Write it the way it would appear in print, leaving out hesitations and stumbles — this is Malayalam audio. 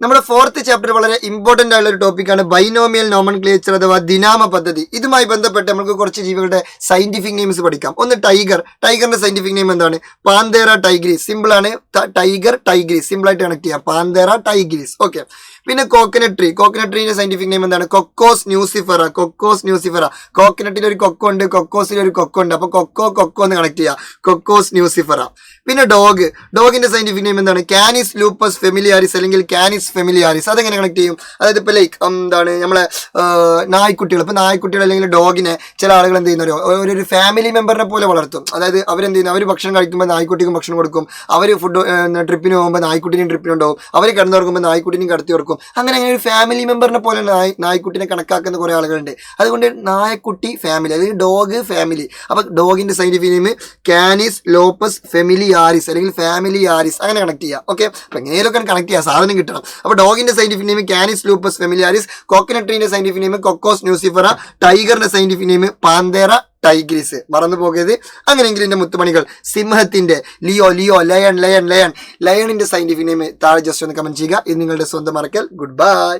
നമ്മുടെ 4th ചാപ്റ്റർ വളരെ ഇമ്പോർട്ടന്റ് ആയിട്ടുള്ള ഒരു ടോപ്പിക്കാണ് ബൈനോമിയൽ നോമൻക്ലേച്ചർ അഥവാ ദിനാമ പദ്ധതി. ഇതുമായി ബന്ധപ്പെട്ട് നമുക്ക് കുറച്ച് ജീവികളുടെ സയന്റിഫിക് നെയിംസ് പഠിക്കാം. ഒന്ന് ടൈഗർ. ടൈഗറിന്റെ സയന്റിഫിക് നെയിം എന്താണ്? Panthera tigris. സിമ്പിൾ ആണ്, ടൈഗർ ടൈഗ്രീസ്. സിമ്പിൾ ആയിട്ട് കണക്ട് ചെയ്യാം, പാന്തേറ ടൈഗ്രീസ്. ഓക്കെ. പിന്നെ കോക്കനട്ട് ട്രീ. കോക്കനട്ട് ട്രീന്റെ സയന്റിഫിക് നെയിം എന്താണ്? Cocos nucifera. Cocos nucifera. കോക്കനട്ടിൽ ഒരു കൊക്കോ ഉണ്ട്, കൊക്കോസിൽ ഒരു കൊക്കോ ഉണ്ട്. അപ്പൊ കൊക്കോ എന്ന് കണക്ട് ചെയ്യാം, കൊക്കോസ് ന്യൂസിഫറ. പിന്നെ ഡോഗ്. ഡോഗിന്റെ സയന്റിഫിക് നെയിം എന്താണ്? കാനിസ് ലൂപ്പസ് ഫെമിലിയാരിസ് അല്ലെങ്കിൽ കാനിസ് ഫെമിലിയാരിസ്. അതെങ്ങനെ കണക്ട് ചെയ്യും? അതായത് ഇപ്പൊ ലൈക്ക് എന്താണ് നമ്മളെ നായ്ക്കുട്ടികൾ. ഇപ്പൊ നായ്ക്കുട്ടികൾ അല്ലെങ്കിൽ ഡോഗിനെ ചില ആളുകൾ എന്ത് ചെയ്യുന്നവരോ ഒരു ഫാമിലി മെമ്പറിനെ പോലെ വളർത്തും. അതായത് അവരെന്ത് ചെയ്യുന്നു? അവർ ഭക്ഷണം കഴിക്കുമ്പോൾ നായ്ക്കുട്ടിക്കും ഭക്ഷണം കൊടുക്കും. അവർ ഫുഡ് ട്രിപ്പിന് പോകുമ്പോൾ നായ്ക്കുട്ടിനും ട്രിപ്പിനുണ്ടാവും. അവർ കിടന്നുറങ്ങുമ്പോൾ നായ്ക്കുട്ടിനും കടത്തി കൊടുക്കും. അങ്ങനെ ഒരു ഫാമിലി മെമ്പറിനെ പോലെ നായ്ക്കുട്ടിനെ കണക്കാക്കുന്ന കുറെ ആളുകളുണ്ട്. അതുകൊണ്ട് നായക്കുട്ടി ഫാമിലി, അതായത് ഡോഗ് ഫാമിലി. അപ്പൊ ഡോഗിന്റെ scientific name Canis lupus familiaris അല്ലെങ്കിൽ ഫാമിലിയാരിസ്. അങ്ങനെ കണക്ട് ചെയ്യാം. ഓക്കെ. അപ്പൊ എങ്ങനെയൊക്കെ കണക്ട് ചെയ്യാം, സാധനം കിട്ടണം. അപ്പൊ ഡോഗിന്റെ scientific name Canis lupus familiaris. Coconut ട്രീന്റെ സയന്റിഫിക് നെയിം കൊക്കോസ് ന്യൂസിഫറ. ടൈഗറിന്റെ സയന്റിഫിക് നെയിം പാന്തേറ ടൈഗ്രീസ്. മറന്നു പോകരുത്. അങ്ങനെയെങ്കിൽ എന്റെ മുത്തുമണികൾ, സിംഹത്തിന്റെ ലയണിന്റെ സയന്റിഫിക് നെയിം താഴെ ജസ്റ്റ് ഒന്ന് കമന്റ് ചെയ്യുക. ഇത് നിങ്ങളുടെ സ്വന്തം മറക്കൽ. Good bye.